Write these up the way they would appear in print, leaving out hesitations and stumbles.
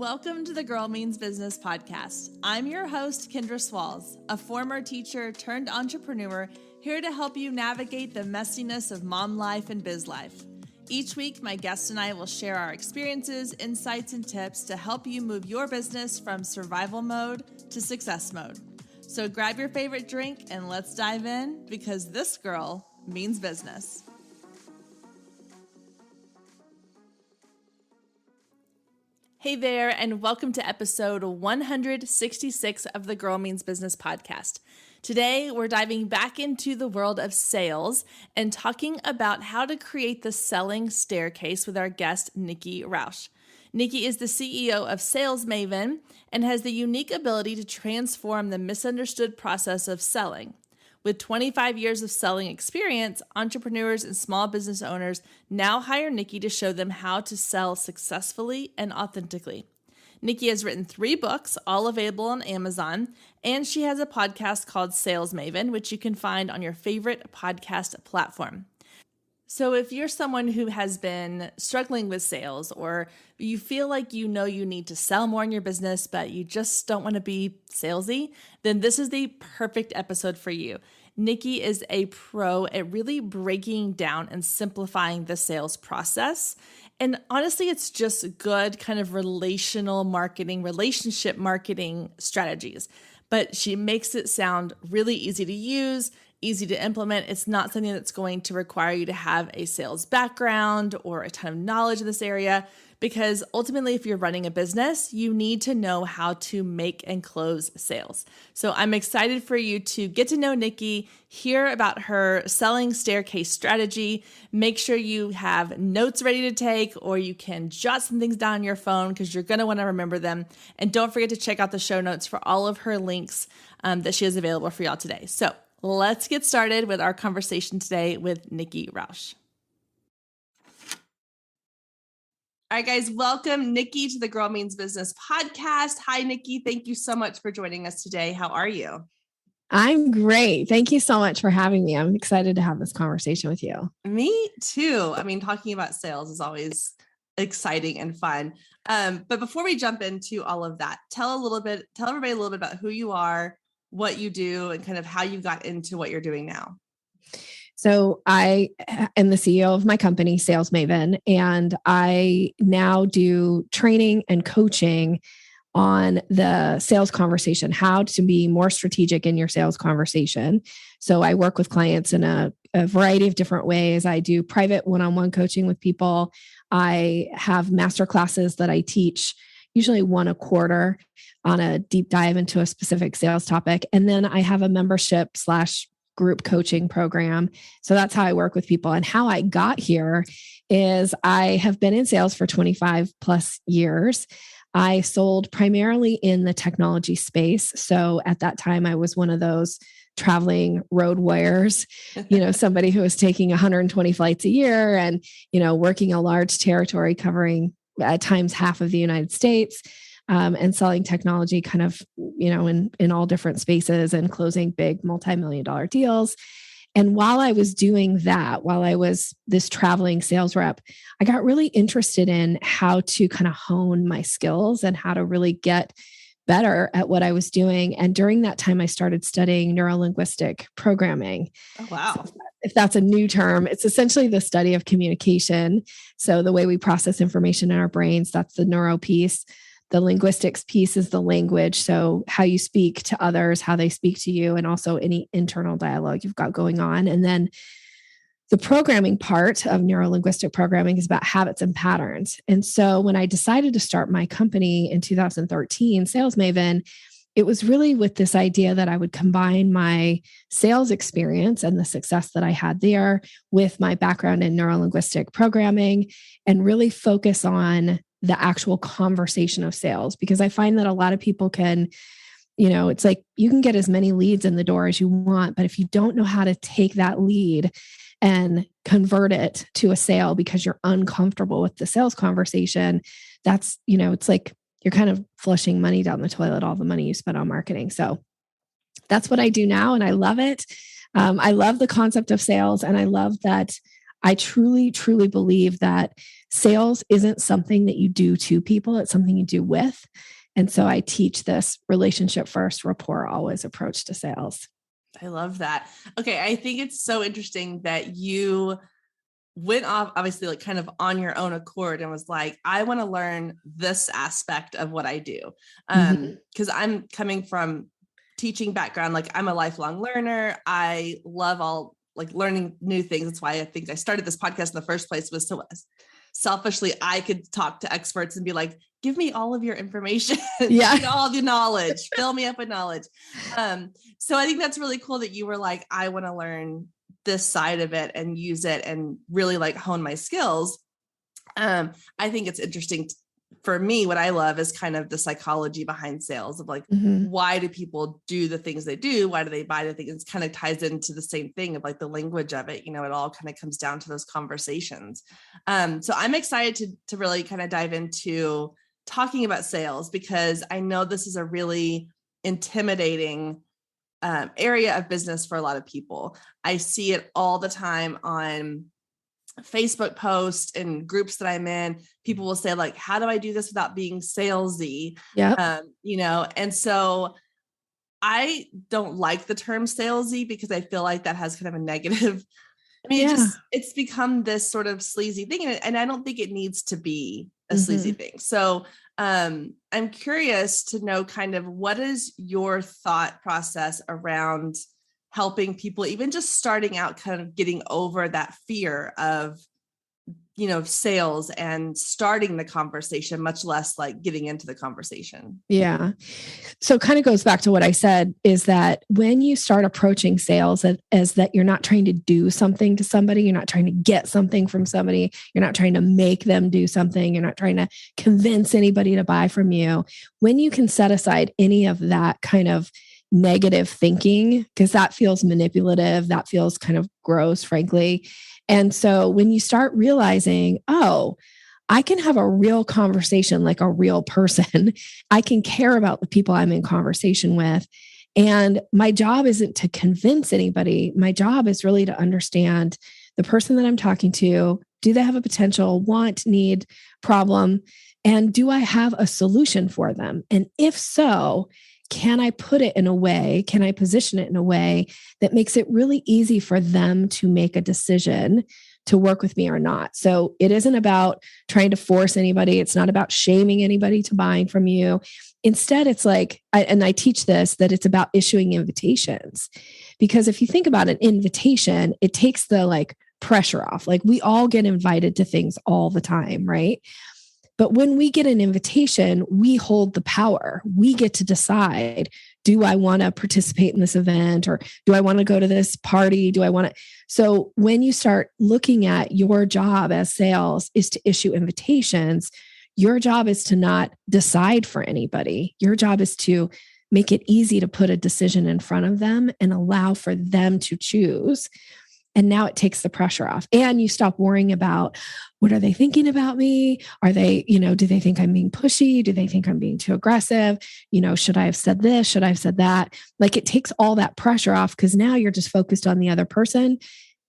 Welcome to the Girl Means Business podcast. I'm your host, Kendra Swalls, a former teacher turned entrepreneur, here to help you navigate the messiness of mom life and biz life. Each week, my guests and I will share our experiences, insights, and tips to help you move your business from survival mode to success mode. So grab your favorite drink and let's dive in, because this girl means business. Hey there, and welcome to episode 166 of the Girl Means Business podcast. Today, we're diving back into the world of sales and talking about how to create the selling staircase with our guest, Nikki Rausch. Nikki is the CEO of Sales Maven and has the unique ability to transform the misunderstood process of selling. With 25 years of selling experience, entrepreneurs and small business owners now hire Nikki to show them how to sell successfully and authentically. Nikki has written 3 books, all available on Amazon, and she has a podcast called Sales Maven, which you can find on your favorite podcast platform. So if you're someone who has been struggling with sales, or you feel like you know you need to sell more in your business, but you just don't want to be salesy, then this is the perfect episode for you. Nikki is a pro at really breaking down and simplifying the sales process. And honestly, it's just good kind of relational marketing, relationship marketing strategies. But she makes it sound really easy to use, easy to implement. It's not something that's going to require you to have a sales background or a ton of knowledge in this area, because ultimately, if you're running a business, you need to know how to make and close sales. So I'm excited for you to get to know Nikki, hear about her selling staircase strategy. Make sure you have notes ready to take, or you can jot some things down on your phone because you're going to want to remember them. And don't forget to check out the show notes for all of her links that she has available for y'all today. So let's get started with our conversation today with Nikki Rausch. All right, guys, welcome Nikki to the Girl Means Business podcast. Hi, Nikki. Thank you so much for joining us today. How are you? I'm great. Thank you so much for having me. I'm excited to have this conversation with you. Me too. I mean, talking about sales is always exciting and fun. But before we jump into all of that, tell everybody a little bit about who you are, what you do, and kind of how you got into what you're doing now. So I am the CEO of my company, Sales Maven, and I now do training and coaching on the sales conversation, how to be more strategic in your sales conversation. So I work with clients in a variety of different ways. I do private one-on-one coaching with people. I have master classes that I teach, usually one a quarter, on a deep dive into a specific sales topic. And then I have a membership / group coaching program. So that's how I work with people. And how I got here is I have been in sales for 25 plus years. I sold primarily in the technology space. So at that time, I was one of those traveling road warriors, somebody who was taking 120 flights a year and, working a large territory covering at times half of the United States. And selling technology kind of, in all different spaces and closing big multi-million-dollar deals. And while I was doing that, while I was this traveling sales rep, I got really interested in how to kind of hone my skills and how to really get better at what I was doing. And during that time, I started studying neuro-linguistic programming. Oh, wow. So if that's a new term, it's essentially the study of communication. So the way we process information in our brains, that's the neuro piece. The linguistics piece is the language. So how you speak to others, how they speak to you, and also any internal dialogue you've got going on. And then the programming part of neuro-linguistic programming is about habits and patterns. And so when I decided to start my company in 2013, Sales Maven, it was really with this idea that I would combine my sales experience and the success that I had there with my background in neuro-linguistic programming and really focus on the actual conversation of sales, because I find that a lot of people can, it's like you can get as many leads in the door as you want, but if you don't know how to take that lead and convert it to a sale because you're uncomfortable with the sales conversation, that's, it's like you're kind of flushing money down the toilet, all the money you spent on marketing. So that's what I do now. And I love it. I love the concept of sales. And I love that I truly, truly believe that sales isn't something that you do to people. It's something you do with. And so I teach this relationship first, rapport always approach to sales. I love that. Okay. I think it's so interesting that you went off obviously like kind of on your own accord and was like, I want to learn this aspect of what I do. Cause I'm coming from teaching background. Like I'm a lifelong learner. I love all like learning new things. That's why I think I started this podcast in the first place, was so selfishly I could talk to experts and be like, give me all of your information, Yeah. give me all of your knowledge, fill me up with knowledge. So I think that's really cool that you were like, I want to learn this side of it and use it and really like hone my skills. I think it's interesting for me. What I love is kind of the psychology behind sales of like, why do people do the things they do? Why do they buy the things? It kind of ties into the same thing of like the language of it. You know, it all kind of comes down to those conversations. So I'm excited to really kind of dive into talking about sales, because I know this is a really intimidating area of business for a lot of people. I see it all the time on Facebook posts and groups that I'm in. People will say like, how do I do this without being salesy? Yeah. You know, and so I don't like the term salesy because I feel like that has kind of a negative, I mean, it's become this sort of sleazy thing. And I don't think it needs to be a sleazy thing. So I'm curious to know kind of what is your thought process around helping people, even just starting out, kind of getting over that fear of, you know, sales and starting the conversation, much less like getting into the conversation. Yeah. So it kind of goes back to what I said, is that when you start approaching sales as that you're not trying to do something to somebody, you're not trying to get something from somebody, you're not trying to make them do something, you're not trying to convince anybody to buy from you. When you can set aside any of that kind of negative thinking, because that feels manipulative, that feels kind of gross, frankly. And so when you start realizing, oh, I can have a real conversation like a real person. I can care about the people I'm in conversation with. And my job isn't to convince anybody. My job is really to understand the person that I'm talking to. Do they have a potential want, need, problem? And do I have a solution for them? And if so, can I put it in a way, can I position it in a way that makes it really easy for them to make a decision to work with me or not? So it isn't about trying to force anybody. It's not about shaming anybody to buying from you. Instead, it's like, I teach this, that it's about issuing invitations. Because if you think about an invitation, it takes the like pressure off. Like we all get invited to things all the time, right? But when we get an invitation, we hold the power. We get to decide, do I want to participate in this event, or do I want to go to this party? Do I want to? So when you start looking at your job as sales is to issue invitations, your job is to not decide for anybody. Your job is to make it easy to put a decision in front of them and allow for them to choose. And now it takes the pressure off, and you stop worrying about, what are they thinking about me? Are they, do they think I'm being pushy? Do they think I'm being too aggressive? Should I have said this? Should I have said that? Like it takes all that pressure off, because now you're just focused on the other person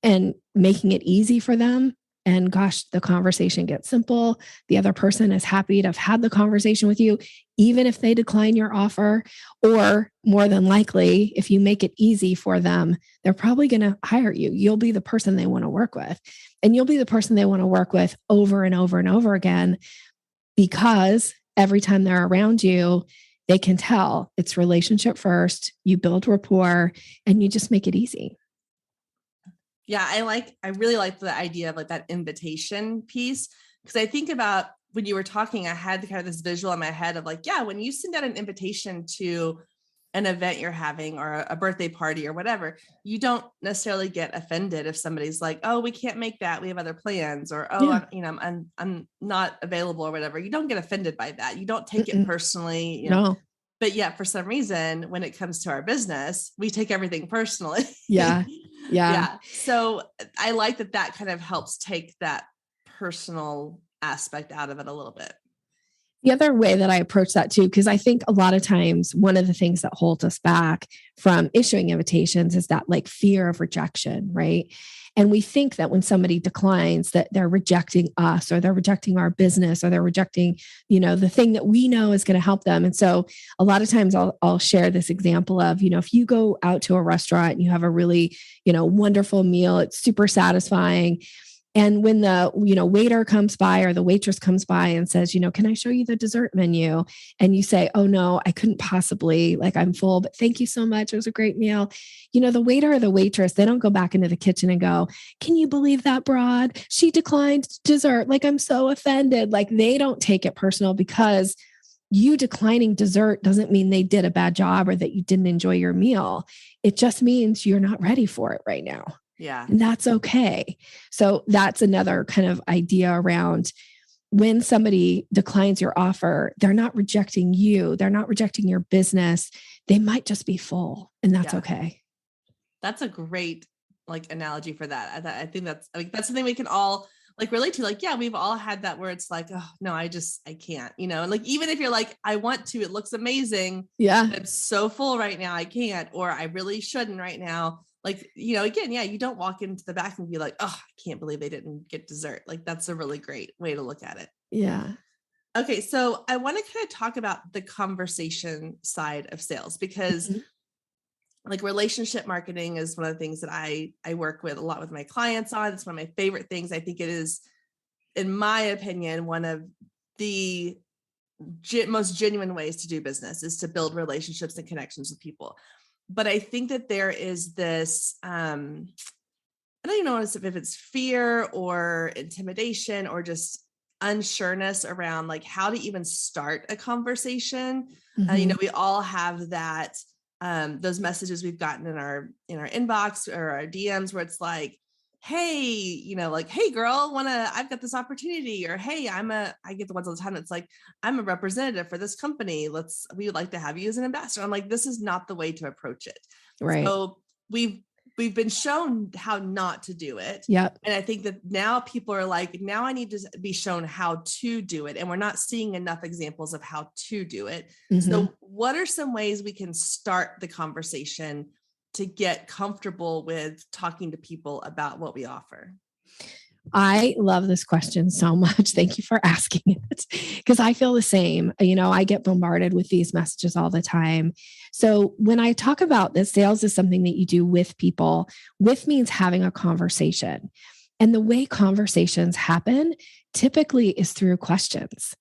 and making it easy for them. And gosh, the conversation gets simple. The other person is happy to have had the conversation with you, even if they decline your offer, or more than likely, if you make it easy for them, they're probably going to hire you. You'll be the person they want to work with, and you'll be the person they want to work with over and over and over again, because every time they're around you, they can tell it's relationship first. You build rapport and you just make it easy. Yeah, I really like the idea of like that invitation piece, because I think about when you were talking, I had kind of this visual in my head of like, yeah, when you send out an invitation to an event you're having or a birthday party or whatever, you don't necessarily get offended if somebody's like, oh, we can't make that, we have other plans, or oh, yeah. I'm not available or whatever. You don't get offended by that. You don't take it personally. No. But yet for some reason, when it comes to our business, we take everything personally. Yeah. Yeah. So I like that kind of helps take that personal aspect out of it a little bit. The other way that I approach that too, because I think a lot of times one of the things that holds us back from issuing invitations is that like fear of rejection, right? And we think that when somebody declines that they're rejecting us or they're rejecting our business or they're rejecting, the thing that we know is going to help them. And so a lot of times I'll share this example of, if you go out to a restaurant and you have a really, wonderful meal, it's super satisfying. And when the, waiter comes by or the waitress comes by and says, can I show you the dessert menu? And you say, oh no, I couldn't possibly, like I'm full, but thank you so much. It was a great meal. The waiter or the waitress, they don't go back into the kitchen and go, can you believe that broad? She declined dessert. Like, I'm so offended. Like, they don't take it personal, because you declining dessert doesn't mean they did a bad job or that you didn't enjoy your meal. It just means you're not ready for it right now. Yeah. And that's okay. So that's another kind of idea around when somebody declines your offer, they're not rejecting you. They're not rejecting your business. They might just be full, and that's okay. That's a great analogy for that. I think that's something we can all relate to. Yeah, we've all had that where it's like, oh no, I can't, and even if you're like, I want to, it looks amazing. Yeah. I'm so full right now. I can't, or I really shouldn't right now. Again, yeah, you don't walk into the back and be like, oh, I can't believe they didn't get dessert. That's a really great way to look at it. Yeah. Okay. So I want to kind of talk about the conversation side of sales, because relationship marketing is one of the things that I work with a lot with my clients on. It's one of my favorite things. I think it is, in my opinion, one of the most genuine ways to do business is to build relationships and connections with people. But I think that there is this, I don't even know if it's fear or intimidation or just unsureness around how to even start a conversation. We all have that, those messages we've gotten in our inbox or our DMs where it's like, hey, hey girl, I've got this opportunity, or hey, I get the ones all the time. It's like, I'm a representative for this company. We would like to have you as an ambassador. I'm like, this is not the way to approach it. Right. So we've been shown how not to do it. Yep. And I think that now people are like, now I need to be shown how to do it. And we're not seeing enough examples of how to do it. So what are some ways we can start the conversation to get comfortable with talking to people about what we offer? I love this question so much. Thank you for asking it, because I feel the same. I get bombarded with these messages all the time. So when I talk about this, sales is something that you do with people. With means having a conversation. And the way conversations happen typically is through questions.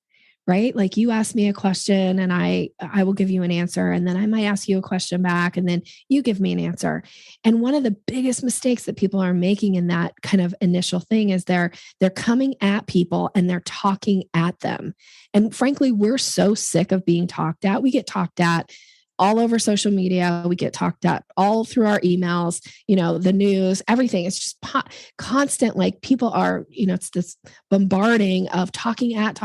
Right? Like, you ask me a question and I will give you an answer, and then I might ask you a question back, and then you give me an answer. And one of the biggest mistakes that people are making in that kind of initial thing is they're coming at people and they're talking at them. And frankly, we're so sick of being talked at. We get talked at all over social media. We get talked at all through our emails, the news, everything. It's just constant. People are, it's this bombarding of talking at.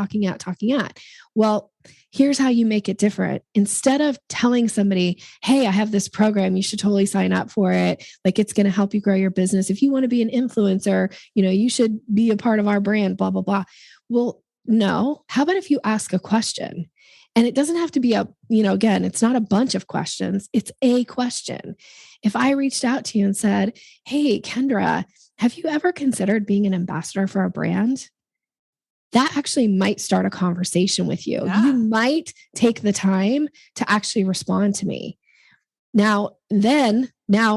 Well, here's how you make it different. Instead of telling somebody, hey, I have this program, you should totally sign up for it. It's going to help you grow your business. If you want to be an influencer, you should be a part of our brand, blah, blah, blah. Well, no. How about if you ask a question? And it doesn't have to be again, it's not a bunch of questions. It's a question. If I reached out to you and said, hey, Kendra, have you ever considered being an ambassador for a brand? That actually might start a conversation with you. Yeah. You might take the time to actually respond to me. Now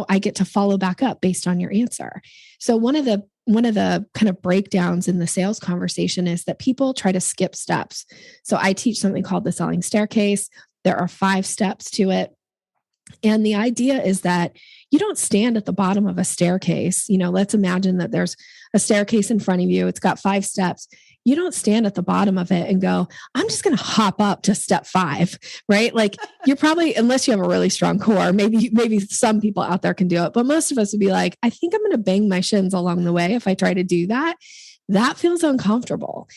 I get to follow back up based on your answer. So one of the kind of breakdowns in the sales conversation is that people try to skip steps. So I teach something called the selling staircase. There are 5 steps to it. And the idea is that you don't stand at the bottom of a staircase. Let's imagine that there's a staircase in front of you. It's got 5 steps. You don't stand at the bottom of it and go, I'm just going to hop up to step 5, right? You're probably, unless you have a really strong core, maybe some people out there can do it, but most of us would be like, I think I'm going to bang my shins along the way if I try to do that. That feels uncomfortable.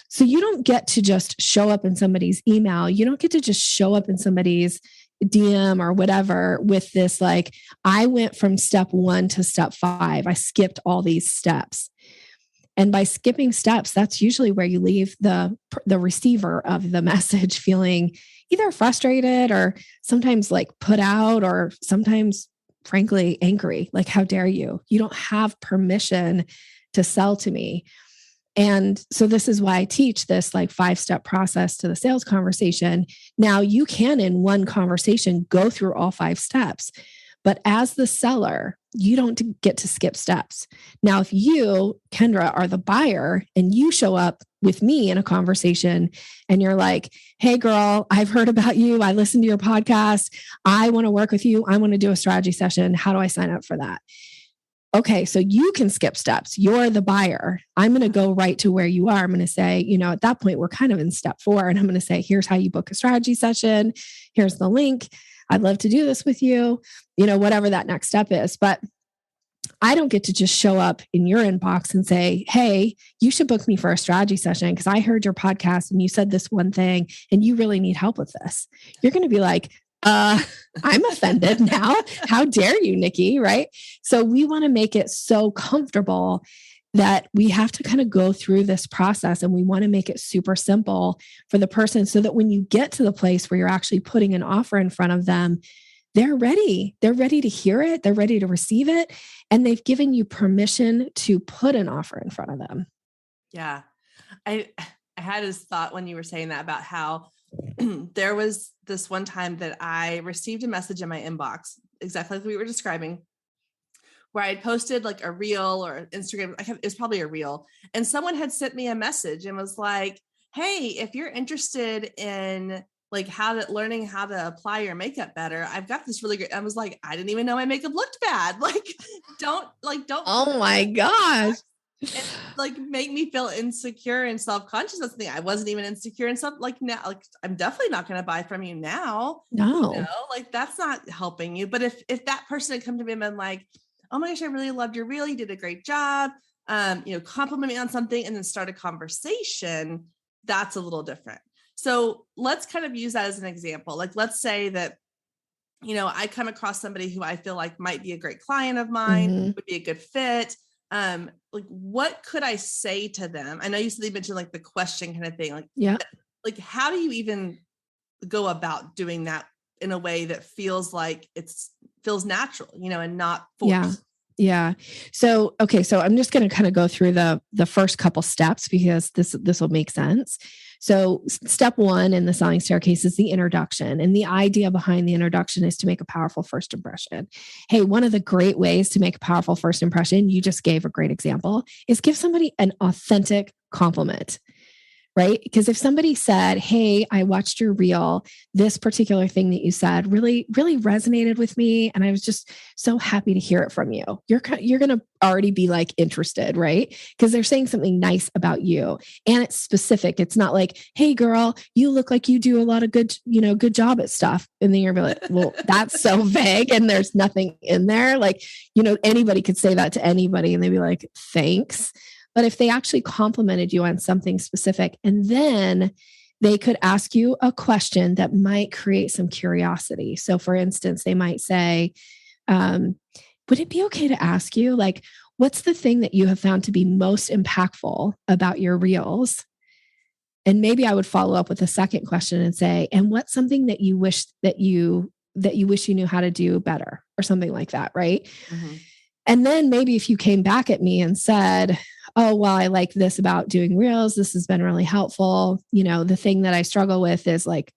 So you don't get to just show up in somebody's email. You don't get to just show up in somebody's DM or whatever with this, I went from step 1 to step 5. I skipped all these steps. And by skipping steps, that's usually where you leave the receiver of the message feeling either frustrated or sometimes put out, or sometimes frankly angry. Like, how dare you? You don't have permission to sell to me. And so this is why I teach this like 5-step process to the sales conversation. Now you can in one conversation go through all 5 steps, but as the seller, you don't get to skip steps. Now, if you, Kendra, are the buyer and you show up with me in a conversation and you're like, hey girl, I've heard about you. I listened to your podcast. I want to work with you. I want to do a strategy session. How do I sign up for that? Okay, so you can skip steps. You're the buyer. I'm going to go right to where you are. I'm going to say, at that point, we're kind of in step 4. And I'm going to say, here's how you book a strategy session. Here's the link. I'd love to do this with you, whatever that next step is. But I don't get to just show up in your inbox and say, hey, you should book me for a strategy session because I heard your podcast and you said this one thing and you really need help with this. You're going to be like, I'm offended now. How dare you, Nikki? Right? So we want to make it so comfortable that we have to kind of go through this process, and we want to make it super simple for the person so that when you get to the place where you're actually putting an offer in front of them, they're ready. They're ready to hear it. They're ready to receive it. And they've given you permission to put an offer in front of them. Yeah. I had this thought when you were saying that about how there was this one time that I received a message in my inbox, exactly like we were describing, where I posted like a reel or Instagram. It was probably a reel. And someone had sent me a message and was like, hey, if you're interested in like learning how to apply your makeup better, I've got this really great. I was like, I didn't even know my makeup looked bad. Don't. Oh my gosh. And like make me feel insecure and self-conscious. That's the thing. I wasn't even insecure and stuff. Like now, like I'm definitely not going to buy from you now. No, like that's not helping you. But if that person had come to me and been like, oh my gosh, I really loved your reel. You did a great job. Compliment me on something and then start a conversation. That's a little different. So let's kind of use that as an example. Like, let's say that, I come across somebody who I feel like might be a great client of mine, would be a good fit. Like, what could I say to them? I know you said they mentioned like the question kind of thing. Like, yeah. Like, how do you even go about doing that in a way that feels like feels natural, and not forced? Yeah. Yeah. So, okay. So I'm just going to kind of go through the first couple steps because this will make sense. So step 1 in the selling staircase is the introduction. And the idea behind the introduction is to make a powerful first impression. Hey, one of the great ways to make a powerful first impression, you just gave a great example, is give somebody an authentic compliment. Right? Because if somebody said, hey, I watched your reel, this particular thing that you said really, really resonated with me. And I was just so happy to hear it from you. You're going to already be like interested, right? Because they're saying something nice about you and it's specific. It's not like, hey girl, you look like you do a lot of good job at stuff. And then you're like, well, that's so vague and there's nothing in there. Like, anybody could say that to anybody and they'd be like, thanks. But if they actually complimented you on something specific, and then they could ask you a question that might create some curiosity. So for instance, they might say, would it be okay to ask you, like, what's the thing that you have found to be most impactful about your reels? And maybe I would follow up with a second question and say, and what's something that you wish that you wish you knew how to do better, or something like that, right? Mm-hmm. And then maybe if you came back at me and said, oh, well, I like this about doing reels. This has been really helpful. The thing that I struggle with is like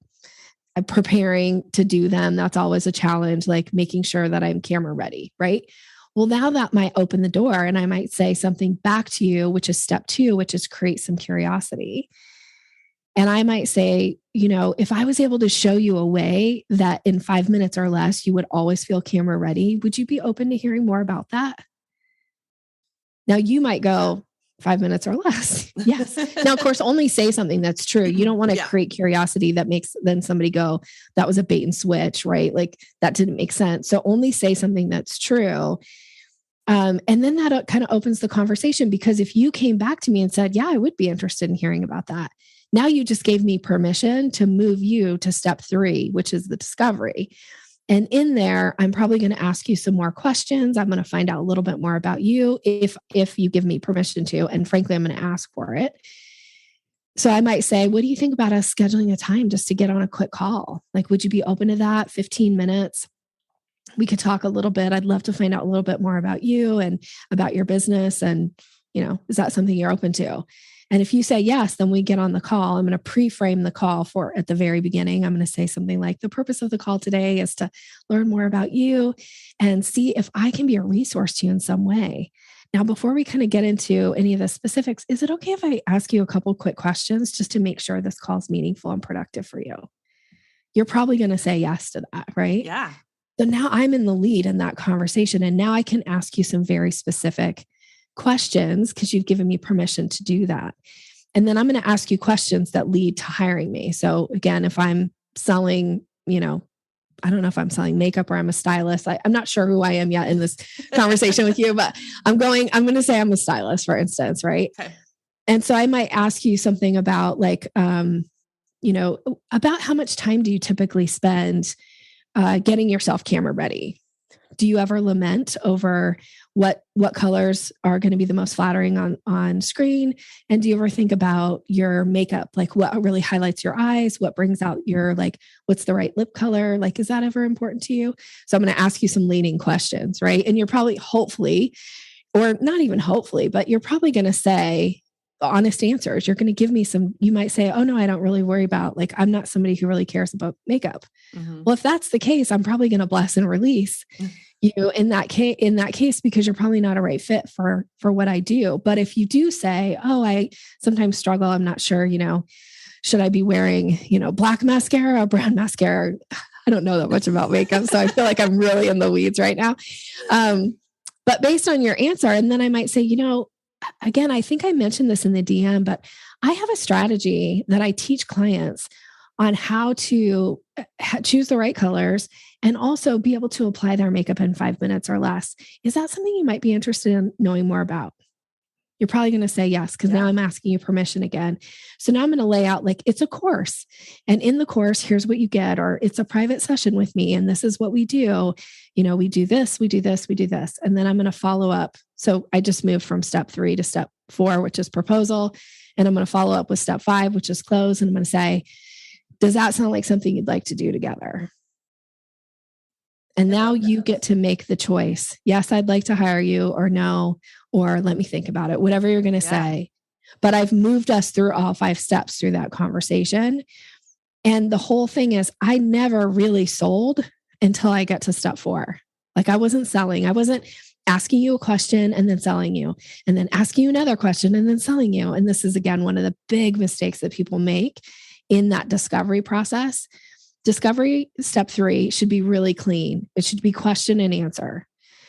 preparing to do them. That's always a challenge, like making sure that I'm camera ready, right? Well, now that might open the door and I might say something back to you, which is step 2, which is create some curiosity. And I might say, if I was able to show you a way that in 5 minutes or less, you would always feel camera ready, would you be open to hearing more about that? Now you might go 5 minutes or less. Yes. Now, of course, only say something that's true. You don't want to create curiosity that makes then somebody go, that was a bait and switch, right? Like that didn't make sense. So only say something that's true. And then that kind of opens the conversation, because if you came back to me and said, yeah, I would be interested in hearing about that. Now you just gave me permission to move you to step 3, which is the discovery. And in there, I'm probably going to ask you some more questions. I'm going to find out a little bit more about you if you give me permission to, and frankly, I'm going to ask for it. So I might say, what do you think about us scheduling a time just to get on a quick call? Like, would you be open to that? 15 minutes. we could talk a little bit. I'd love to find out a little bit more about you and about your business. And, is that something you're open to? And if you say yes, then we get on the call. I'm going to pre-frame the call for at the very beginning. I'm going to say something like, the purpose of the call today is to learn more about you and see if I can be a resource to you in some way. Now, before we kind of get into any of the specifics, is it okay if I ask you a couple quick questions just to make sure this call is meaningful and productive for you? You're probably going to say yes to that, right? Yeah. So now I'm in the lead in that conversation. And now I can ask you some very specific questions because you've given me permission to do that. And then I'm going to ask you questions that lead to hiring me. So again, if I'm selling, I don't know if I'm selling makeup or I'm a stylist. I'm not sure who I am yet in this conversation with you, but I'm going to say I'm a stylist, for instance, right? Okay. And so I might ask you something about about how much time do you typically spend getting yourself camera ready? Do you ever lament over what colors are going to be the most flattering on screen? And do you ever think about your makeup? Like what really highlights your eyes? What brings out your, what's the right lip color? Like, is that ever important to you? So I'm going to ask you some leading questions, right? And you're probably hopefully, or not even hopefully, but you're probably going to say honest answers. You're going to give me some, you might say, oh no, I don't really worry about, I'm not somebody who really cares about makeup. Mm-hmm. Well, if that's the case, I'm probably going to bless and release you in that case, because you're probably not a right fit for what I do. But if you do say, oh, I sometimes struggle, I'm not sure, should I be wearing, black mascara, brown mascara? I don't know that much about makeup. So I feel like I'm really in the weeds right now. But based on your answer, and then I might say, again, I think I mentioned this in the DM, but I have a strategy that I teach clients on how to choose the right colors and also be able to apply their makeup in 5 minutes or less. Is that something you might be interested in knowing more about? You're probably going to say yes, because now I'm asking you permission again. So now I'm going to lay out it's a course. And in the course, here's what you get, or it's a private session with me. And this is what we do. We do this, we do this, we do this. And then I'm going to follow up. So I just moved from step 3 to step 4, which is proposal. And I'm going to follow up with step 5, which is close. And I'm going to say, does that sound like something you'd like to do together? And now you get to make the choice. Yes, I'd like to hire you, or no, or let me think about it, whatever you're going to say. But I've moved us through all 5 steps through that conversation. And the whole thing is, I never really sold until I get to step 4. I wasn't selling. I wasn't asking you a question and then selling you, and then asking you another question and then selling you. And this is, again, one of the big mistakes that people make in that discovery process. Discovery step 3 should be really clean. It should be question and answer.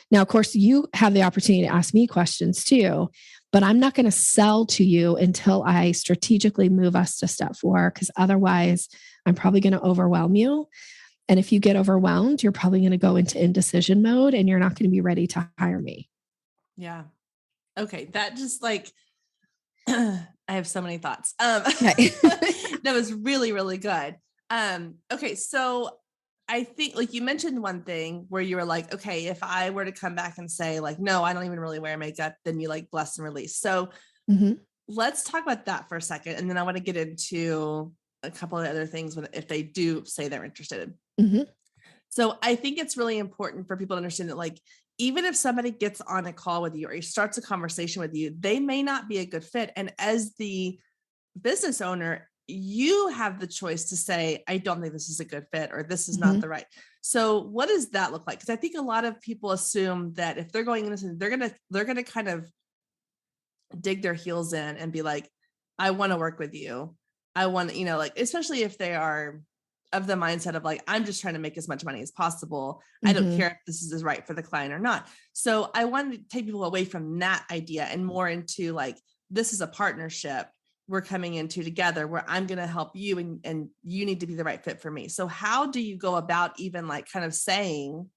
Now, of course, you have the opportunity to ask me questions too, but I'm not going to sell to you until I strategically move us to step 4, because otherwise I'm probably going to overwhelm you. And if you get overwhelmed, you're probably going to go into indecision mode and you're not going to be ready to hire me. Yeah. Okay. That just I have so many thoughts. Okay. That was really, really good. Okay. So I think you mentioned one thing where you were like, okay, if I were to come back and say no, I don't even really wear makeup, then you bless and release. So let's talk about that for a second. And then I want to get into a couple of other things if they do say they're interested. Mm-hmm. So I think it's really important for people to understand that even if somebody gets on a call with you or starts a conversation with you, they may not be a good fit. And as the business owner, you have the choice to say, I don't think this is a good fit, or this is not the right. So what does that look like? Because I think a lot of people assume that if they're going into, they're going to kind of dig their heels in and be like, I want to work with you. I want, especially if they are of the mindset of I'm just trying to make as much money as possible. I don't care if this is right for the client or not. So I want to take people away from that idea and more into this is a partnership we're coming into together where I'm going to help you and you need to be the right fit for me. So how do you go about even kind of saying,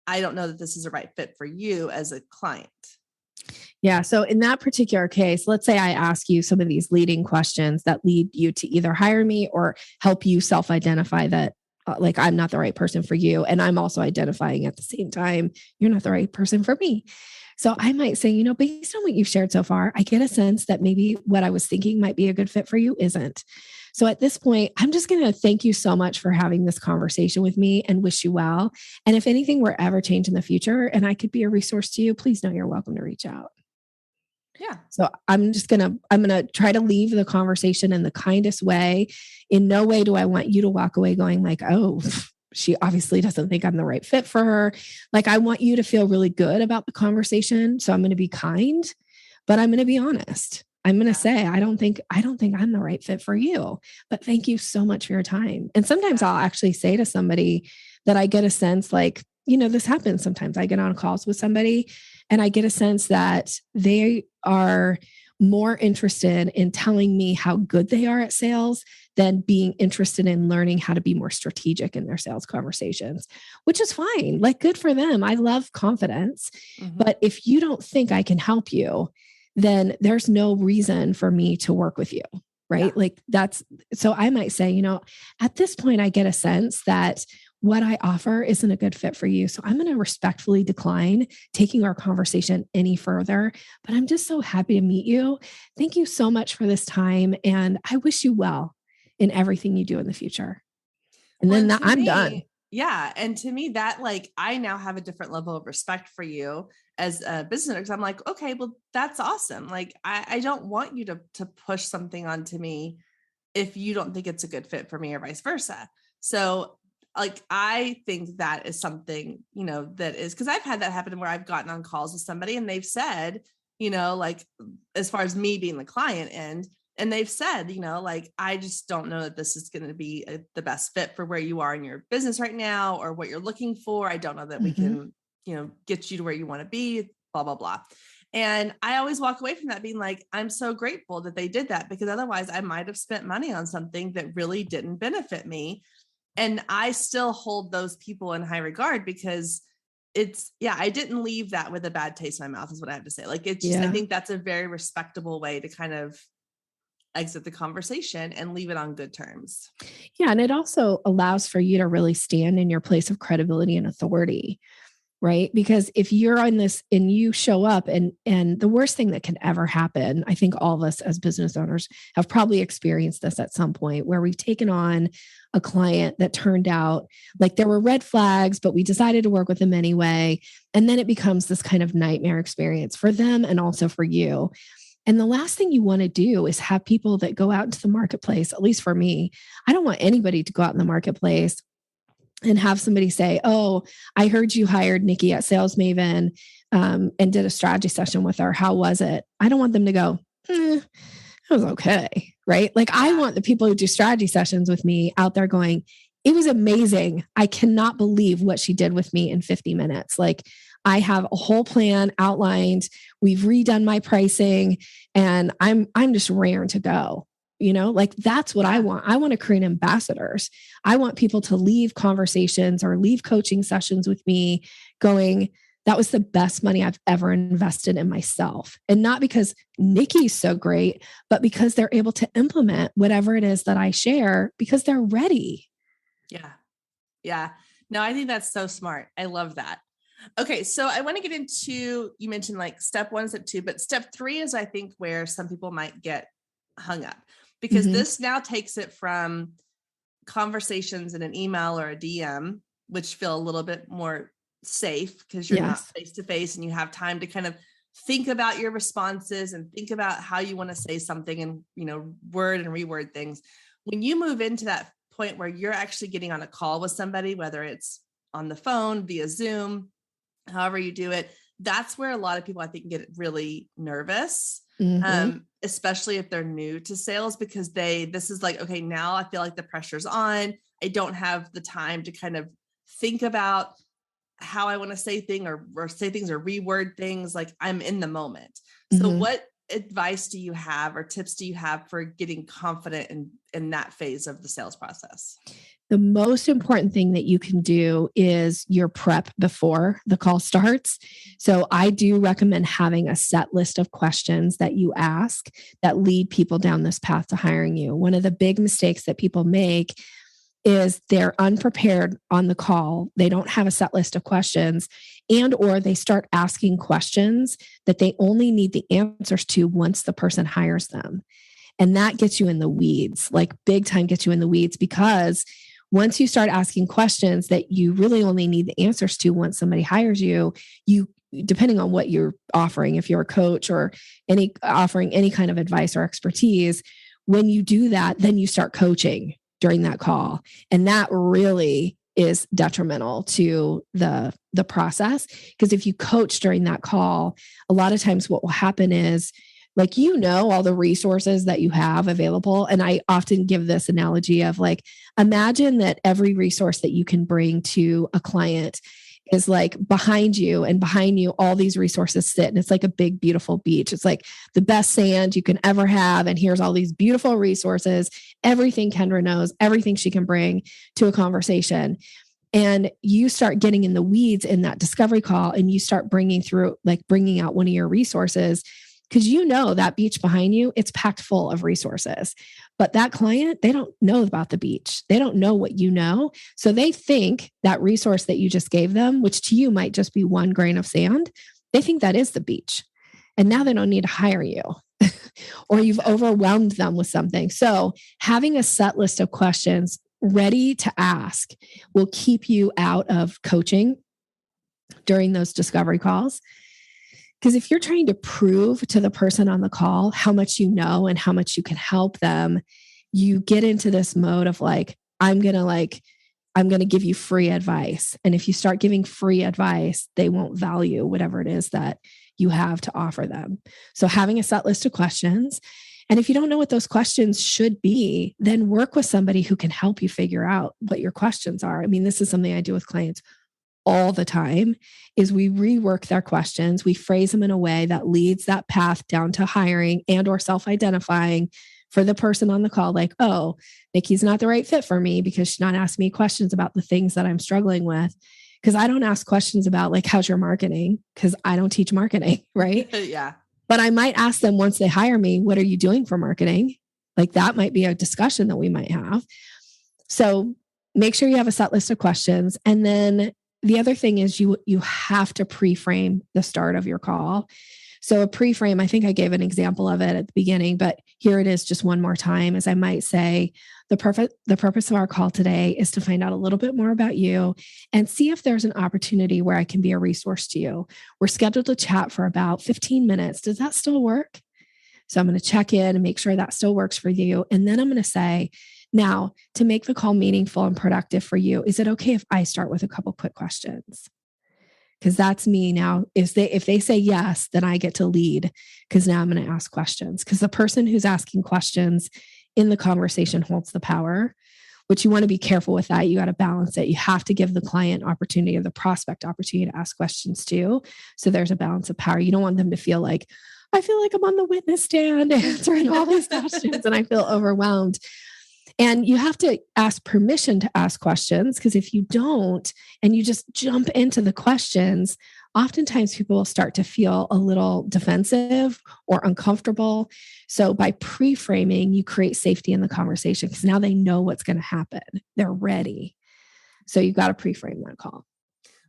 I don't know that this is a right fit for you as a client? Yeah. So in that particular case, let's say I ask you some of these leading questions that lead you to either hire me or help you self-identify that I'm not the right person for you. And I'm also identifying at the same time, you're not the right person for me. So I might say, based on what you've shared so far, I get a sense that maybe what I was thinking might be a good fit for you isn't. So at this point, I'm just going to thank you so much for having this conversation with me and wish you well. And if anything were ever change in the future and I could be a resource to you, please know you're welcome to reach out. Yeah. So I'm going to try to leave the conversation in the kindest way. In no way do I want you to walk away going like, oh, she obviously doesn't think I'm the right fit for her. Like, I want you to feel really good about the conversation. So I'm going to be kind, but I'm going to be honest. I'm going to say, I don't think I'm the right fit for you, but thank you so much for your time. And sometimes I'll actually say to somebody that I get a sense like, this happens sometimes. I get on calls with somebody and I get a sense that they are more interested in telling me how good they are at sales than being interested in learning how to be more strategic in their sales conversations, which is fine. Like, good for them. I love confidence. Mm-hmm. But if you don't think I can help you, then there's no reason for me to work with you. Right. Yeah. So I might say, at this point, I get a sense that what I offer isn't a good fit for you. So I'm going to respectfully decline taking our conversation any further, but I'm just so happy to meet you. Thank you so much for this time. And I wish you well in everything you do in the future. And then I'm done. Yeah. And to me, that I now have a different level of respect for you as a business owner. Cause I'm like, okay, well, that's awesome. Like, I don't want you to push something onto me if you don't think it's a good fit for me or vice versa. So I think that is something, that is, cause I've had that happen where I've gotten on calls with somebody and they've said, as far as me being the client end, and they've said, I just don't know that this is going to be the best fit for where you are in your business right now or what you're looking for. I don't know that we can, get you to where you want to be, blah, blah, blah. And I always walk away from that being like, I'm so grateful that they did that, because otherwise I might've spent money on something that really didn't benefit me. And I still hold those people in high regard because I didn't leave that with a bad taste in my mouth is what I have to say. I think that's a very respectable way to kind of exit the conversation and leave it on good terms. Yeah. And it also allows for you to really stand in your place of credibility and authority, right? Because if you're on this and you show up and the worst thing that can ever happen, I think all of us as business owners have probably experienced this at some point where we've taken on a client that turned out like there were red flags, but we decided to work with them anyway. And then it becomes this kind of nightmare experience for them and also for you. And the last thing you want to do is have people that go out into the marketplace, at least for me, I don't want anybody to go out in the marketplace and have somebody say, oh, I heard you hired Nikki at Sales Maven and did a strategy session with her. How was it? I don't want them to go, it was okay, right? I want the people who do strategy sessions with me out there going, it was amazing. I cannot believe what she did with me in 50 minutes. I have a whole plan outlined. We've redone my pricing and I'm just raring to go. That's what I want. I want to create ambassadors. I want people to leave conversations or leave coaching sessions with me going, that was the best money I've ever invested in myself. And not because Nikki's so great, but because they're able to implement whatever it is that I share because they're ready. Yeah. Yeah. No, I think that's so smart. I love that. Okay. So I want to get into, you mentioned step 1, step 2, but step 3 is I think where some people might get hung up because this now takes it from conversations in an email or a DM, which feel a little bit more safe because you're not face to face and you have time to kind of think about your responses and think about how you want to say something and, word and reword things. When you move into that point where you're actually getting on a call with somebody, whether it's on the phone, via Zoom, however you do it, that's where a lot of people, I think, get really nervous, especially if they're new to sales, because this is okay, now I feel like the pressure's on. I don't have the time to kind of think about how I want to say things or say things or reword things. I'm in the moment. So what advice do you have or tips do you have for getting confident in that phase of the sales process? The most important thing that you can do is your prep before the call starts. So I do recommend having a set list of questions that you ask that lead people down this path to hiring you. One of the big mistakes that people make is they're unprepared on the call. They don't have a set list of questions or they start asking questions that they only need the answers to once the person hires them. And that gets you in the weeds, like big time gets you in the weeds, because once you start asking questions that you really only need the answers to once somebody hires you, depending on what you're offering, if you're a coach or offering any kind of advice or expertise, when you do that, then you start coaching during that call. And that really is detrimental to the process. Because if you coach during that call, a lot of times what will happen is, like, all the resources that you have available. And I often give this analogy of, like, imagine that every resource that you can bring to a client is like behind you, and behind you, all these resources sit. And it's like a big, beautiful beach. It's like the best sand you can ever have. And here's all these beautiful resources, everything Kendra knows, everything she can bring to a conversation. And you start getting in the weeds in that discovery call, and you start bringing out one of your resources, because that beach behind you, it's packed full of resources. But that client, they don't know about the beach. They don't know what you know. So they think that resource that you just gave them, which to you might just be one grain of sand, they think that is the beach. And now they don't need to hire you or you've overwhelmed them with something. So having a set list of questions ready to ask will keep you out of coaching during those discovery calls. Because if you're trying to prove to the person on the call how much you know and how much you can help them, you get into this mode of like, I'm going to give you free advice. And if you start giving free advice, they won't value whatever it is that you have to offer them. So having a set list of questions. And if you don't know what those questions should be, then work with somebody who can help you figure out what your questions are. I mean, this is something I do with clients all the time, is we rework their questions. We phrase them in a way that leads that path down to hiring and or self-identifying for the person on the call. Like, oh, Nikki's not the right fit for me because she's not asking me questions about the things that I'm struggling with. Because I don't ask questions about, like, how's your marketing? Because I don't teach marketing, right? Yeah. But I might ask them once they hire me, what are you doing for marketing? Like, that might be a discussion that we might have. So make sure you have a set list of questions. And then the other thing is you have to pre-frame the start of your call. So a pre-frame, I think I gave an example of it at the beginning, but here it is just one more time, as I might say, the purpose of our call today is to find out a little bit more about you and see if there's an opportunity where I can be a resource to you. We're scheduled to chat for about 15 minutes. Does that still work? So I'm going to check in and make sure that still works for you. And then I'm going to say, now, to make the call meaningful and productive for you, is it okay if I start with a couple quick questions? Because that's me now. If they say yes, then I get to lead, because now I'm going to ask questions. Because the person who's asking questions in the conversation holds the power, which you want to be careful with that. You got to balance it. You have to give the client opportunity or the prospect opportunity to ask questions too. So there's a balance of power. You don't want them to feel like, I feel like I'm on the witness stand answering all these questions and I feel overwhelmed. And you have to ask permission to ask questions, because if you don't, and you just jump into the questions, oftentimes people will start to feel a little defensive or uncomfortable. So by pre-framing, you create safety in the conversation, because now they know what's going to happen. They're ready. So you've got to pre-frame that call.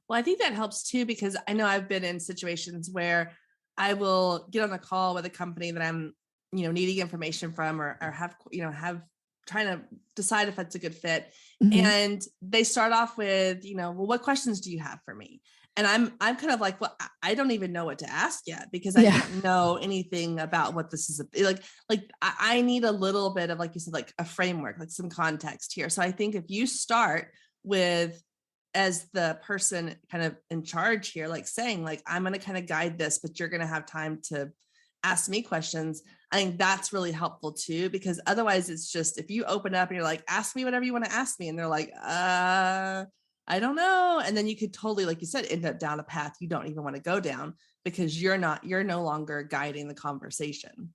Well, I think that helps too, because I know I've been in situations where I will get on a call with a company that I'm, needing information from, or have trying to decide if that's a good fit. Mm-hmm. And they start off with, well, what questions do you have for me? And I'm kind of like, well, I don't even know what to ask yet, because I don't know anything about what this is. Like I need a little bit of, like you said, like a framework, like some context here. So I think if you start with, as the person kind of in charge here, like saying, like, I'm going to kind of guide this, but you're going to have time to ask me questions. I think that's really helpful too, because otherwise it's just, if you open up and you're like, ask me whatever you want to ask me, and they're like, I don't know. And then you could totally, like you said, end up down a path you don't even want to go down, because you're no longer guiding the conversation.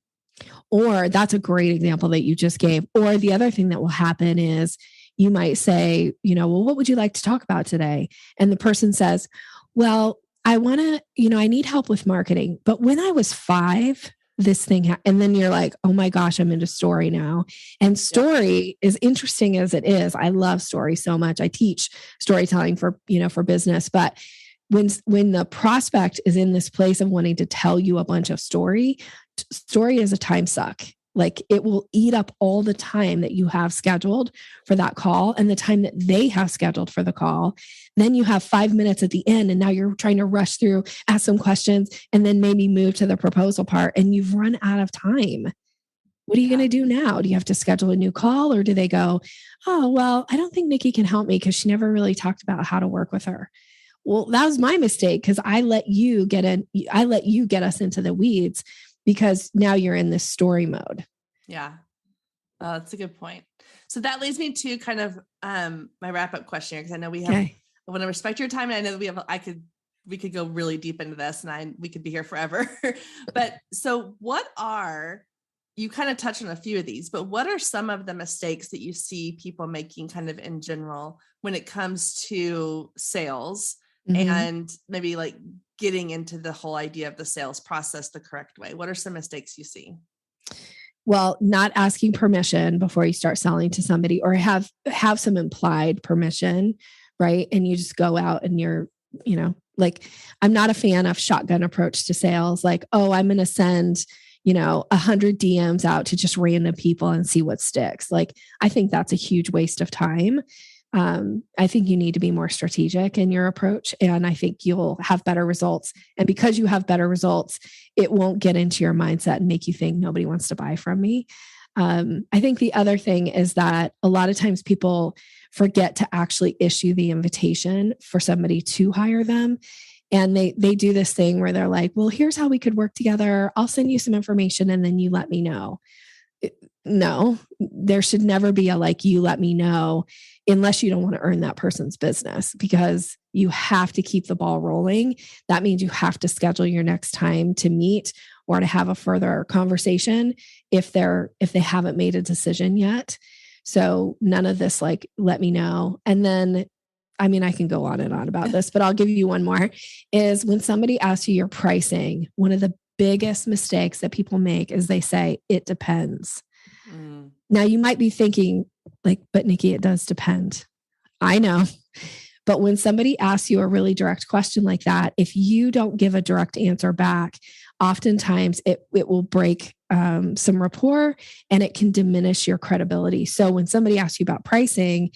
Or that's a great example that you just gave. Or the other thing that will happen is you might say, well, what would you like to talk about today? And the person says, well, I want to, I need help with marketing. But when I was 5, this thing, and then you're like, oh my gosh, I'm into story now. And story, as interesting as it is, I love story so much. I teach storytelling for business. But when the prospect is in this place of wanting to tell you a bunch of story is a time suck. Like it will eat up all the time that you have scheduled for that call and the time that they have scheduled for the call. Then you have 5 minutes at the end and now you're trying to rush through, ask some questions, and then maybe move to the proposal part and you've run out of time. What are you going to do now? Do you have to schedule a new call or do they go, oh, well, I don't think Nikki can help me because she never really talked about how to work with her. Well, that was my mistake because I let you get us into the weeds because now you're in this story mode. Yeah. That's a good point. So that leads me to kind of my wrap-up question here, because I know I want to respect your time, and I know that we could go really deep into this, and we could be here forever. But so you kind of touched on a few of these, but what are some of the mistakes that you see people making kind of in general when it comes to sales? Mm-hmm. And maybe like getting into the whole idea of the sales process the correct way? What are some mistakes you see? Well, not asking permission before you start selling to somebody, or have some implied permission, right? And you just go out and you're, like, I'm not a fan of shotgun approach to sales. Like, oh, I'm going to send, 100 DMs out to just random people and see what sticks. Like, I think that's a huge waste of time. I think you need to be more strategic in your approach, and I think you'll have better results. And because you have better results, it won't get into your mindset and make you think nobody wants to buy from me. I think the other thing is that a lot of times people forget to actually issue the invitation for somebody to hire them. And they do this thing where they're like, well, here's how we could work together. I'll send you some information and then you let me know. No, there should never be a like, you let me know, unless you don't want to earn that person's business, because you have to keep the ball rolling. That means you have to schedule your next time to meet or to have a further conversation if they haven't made a decision yet. So none of this like, let me know. And then, I mean, I can go on and on about this, but I'll give you one more, is when somebody asks you your pricing, one of the biggest mistakes that people make is they say, it depends. Now you might be thinking like, but Nikki, it does depend. I know. But when somebody asks you a really direct question like that, if you don't give a direct answer back, oftentimes it will break some rapport and it can diminish your credibility. So when somebody asks you about pricing,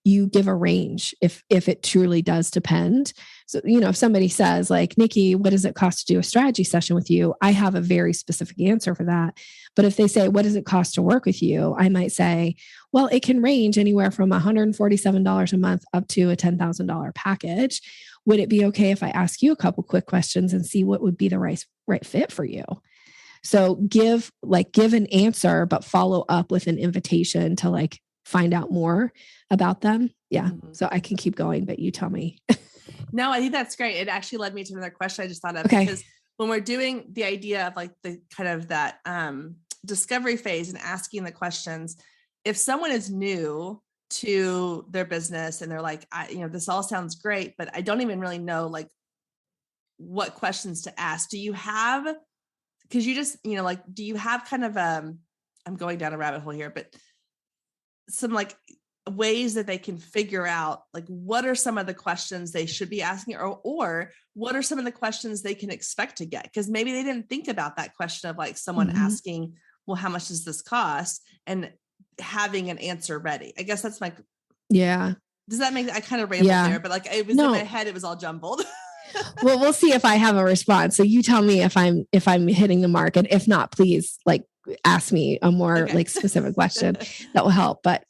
you give a range if it truly does depend. So, if somebody says like, Nikki, what does it cost to do a strategy session with you? I have a very specific answer for that. But if they say, what does it cost to work with you? I might say, well, it can range anywhere from $147 a month up to a $10,000 package. Would it be okay if I ask you a couple quick questions and see what would be the right fit for you? So give an answer, but follow up with an invitation to like find out more about them. Yeah. Mm-hmm. So I can keep going, but you tell me. No, I think that's great. It actually led me to another question I just thought of, because when we're doing the idea of like the kind of that discovery phase and asking the questions, if someone is new to their business and they're like, this all sounds great, but I don't even really know like what questions to ask. Do you have, because you just, do you have kind of, I'm going down a rabbit hole here, but some like ways that they can figure out like what are some of the questions they should be asking, or what are some of the questions they can expect to get? Because maybe they didn't think about that question of like someone asking, well, how much does this cost? And having an answer ready. I guess that's yeah. Does that make, I kind of rambled there, but like it was in my head, it was all jumbled. Well, we'll see if I have a response. So you tell me if I'm hitting the mark, and if not, please like ask me a more like specific question that will help. But,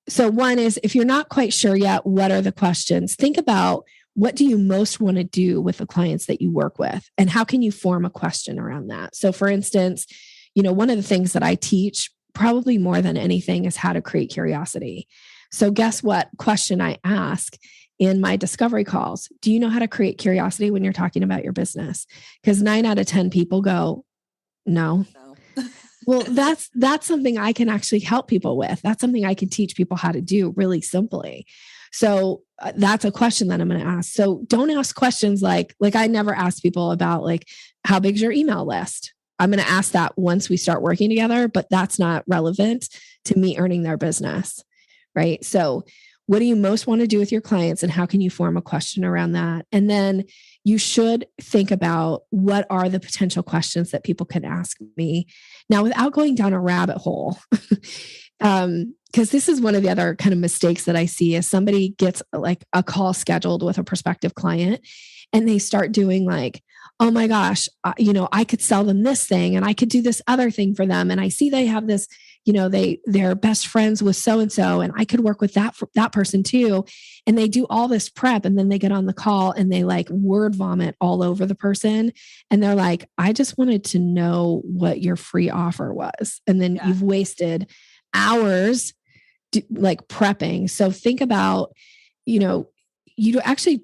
so one is, if you're not quite sure yet, what are the questions? Think about, what do you most want to do with the clients that you work with? And how can you form a question around that? So for instance, one of the things that I teach probably more than anything is how to create curiosity. So guess what question I ask in my discovery calls? Do you know how to create curiosity when you're talking about your business? Because 9 out of 10 people go, no. Well, that's something I can actually help people with. That's something I can teach people how to do really simply. So that's a question that I'm going to ask. So don't ask questions like I never ask people about like, how big's your email list? I'm going to ask that once we start working together, but that's not relevant to me earning their business. Right. So What do you most want to do with your clients, and how can you form a question around that? And then you should think about what are the potential questions that people can ask me. Now, without going down a rabbit hole, because this is one of the other kind of mistakes that I see is somebody gets like a call scheduled with a prospective client and they start doing like, oh my gosh, I could sell them this thing and I could do this other thing for them. And I see they have this, they're best friends with so-and-so, and I could work with that person too. And they do all this prep, and then they get on the call and they like word vomit all over the person. And they're like, I just wanted to know what your free offer was. And then you've wasted hours like prepping. So think about, you actually,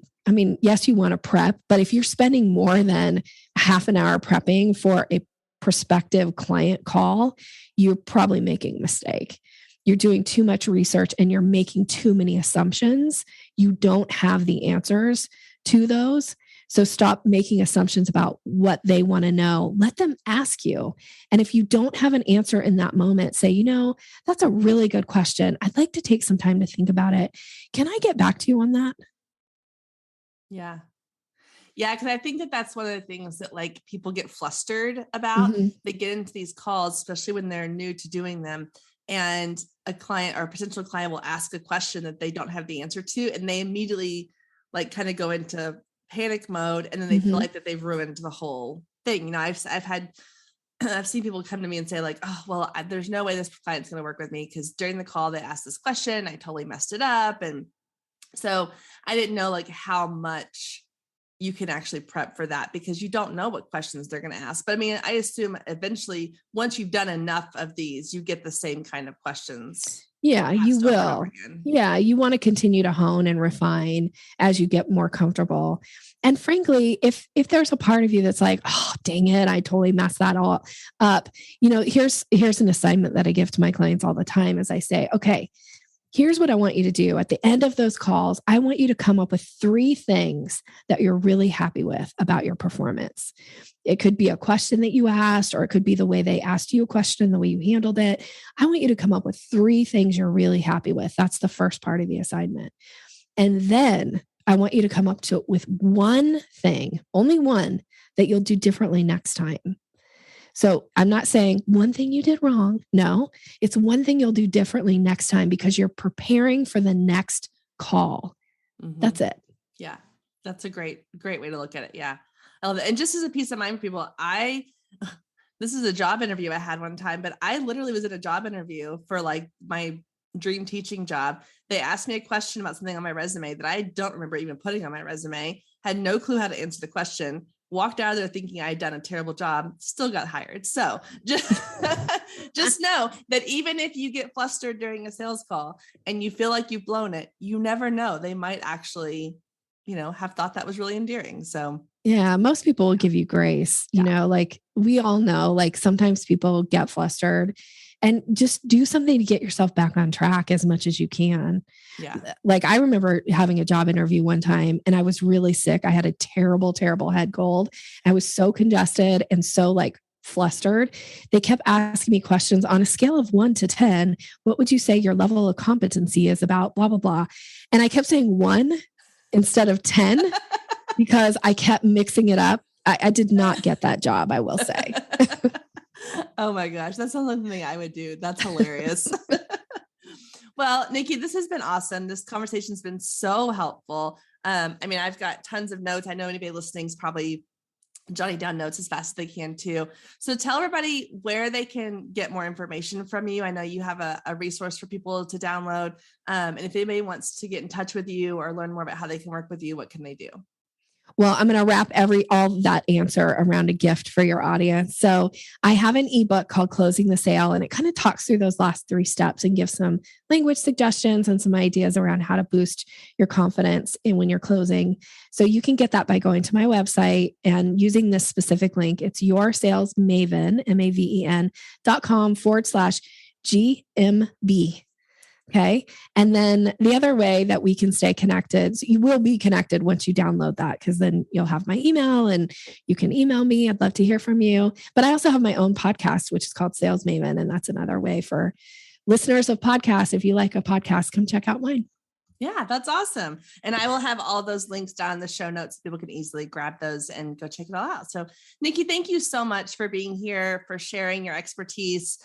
yes, you want to prep, but if you're spending more than half an hour prepping for a prospective client call, you're probably making a mistake. You're doing too much research and you're making too many assumptions. You don't have the answers to those. So stop making assumptions about what they want to know. Let them ask you. And if you don't have an answer in that moment, say, that's a really good question. I'd like to take some time to think about it. Can I get back to you on that? Yeah. Yeah. Cause I think that that's one of the things that like people get flustered about. Mm-hmm. They get into these calls, especially when they're new to doing them. And a client or a potential client will ask a question that they don't have the answer to. And they immediately like kind of go into panic mode. And then they feel like that they've ruined the whole thing. I've seen people come to me and say like, oh, well, there's no way this client's going to work with me because during the call, they asked this question. I totally messed it up. And so I didn't know like how much you can actually prep for that because you don't know what questions they're going to ask. But I assume eventually once you've done enough of these, you get the same kind of questions. Yeah, you will. Yeah, you want to continue to hone and refine as you get more comfortable. And frankly, if there's a part of you that's like, oh, dang it, I totally messed that all up. Here's an assignment that I give to my clients all the time as I say, okay, here's what I want you to do. At the end of those calls, I want you to come up with 3 things that you're really happy with about your performance. It could be a question that you asked, or it could be the way they asked you a question, the way you handled it. I want you to come up with 3 things you're really happy with. That's the first part of the assignment. And then I want you to come up with one thing, only one, that you'll do differently next time. So I'm not saying one thing you did wrong. No, it's one thing you'll do differently next time because you're preparing for the next call. Mm-hmm. That's it. Yeah. That's a great way to look at it. Yeah. I love it. And just as a peace of mind for people, this is a job interview I had one time, but I literally was in a job interview for like my dream teaching job. They asked me a question about something on my resume that I don't remember even putting on my resume, had no clue how to answer the question. Walked out of there thinking I had done a terrible job, still got hired. So just know that even if you get flustered during a sales call and you feel like you've blown it, you never know. They might actually, have thought that was really endearing. So yeah, most people will give you grace, like we all know, like sometimes people get flustered, and just do something to get yourself back on track as much as you can. Yeah. Like I remember having a job interview one time and I was really sick. I had a terrible, terrible head cold. I was so congested and so like flustered. They kept asking me questions on a scale of 1 to 10. What would you say your level of competency is about blah, blah, blah. And I kept saying 1 instead of 10 because I kept mixing it up. I did not get that job, I will say. Oh my gosh, that sounds like something I would do. That's hilarious. Well, Nikki, this has been awesome. This conversation's been so helpful. I've got tons of notes. I know anybody listening is probably jotting down notes as fast as they can too. So tell everybody where they can get more information from you. I know you have a resource for people to download. And if anybody wants to get in touch with you or learn more about how they can work with you, what can they do? Well, I'm going to wrap all that answer around a gift for your audience. So I have an ebook called Closing the Sale, and it kind of talks through those last 3 steps and gives some language suggestions and some ideas around how to boost your confidence in when you're closing. So you can get that by going to my website and using this specific link. It's yoursalesmaven, maven.com/GMB. Okay. And then the other way that we can stay connected, so you will be connected once you download that, because then you'll have my email and you can email me. I'd love to hear from you. But I also have my own podcast, which is called Sales Maven. And that's another way for listeners of podcasts. If you like a podcast, come check out mine. Yeah, that's awesome. And I will have all those links down in the show notes so people can easily grab those and go check it all out. So Nikki, thank you so much for being here, for sharing your expertise,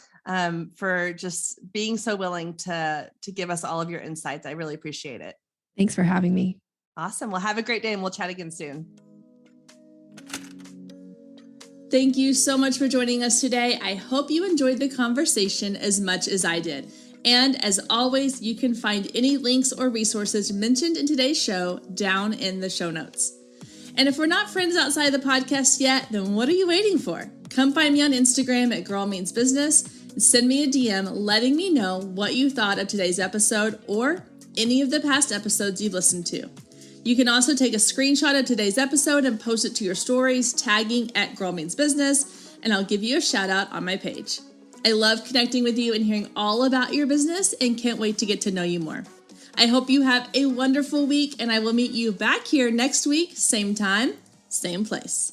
for just being so willing to give us all of your insights. I really appreciate it. Thanks for having me. Awesome. Well, have a great day and we'll chat again soon. Thank you so much for joining us today. I hope you enjoyed the conversation as much as I did. And as always, you can find any links or resources mentioned in today's show down in the show notes. And if we're not friends outside the podcast yet, then what are you waiting for? Come find me on Instagram at Girl Means Business and send me a DM letting me know what you thought of today's episode or any of the past episodes you've listened to. You can also take a screenshot of today's episode and post it to your stories, tagging at Girl Means Business, and I'll give you a shout out on my page. I love connecting with you and hearing all about your business and can't wait to get to know you more. I hope you have a wonderful week and I will meet you back here next week, same time, same place.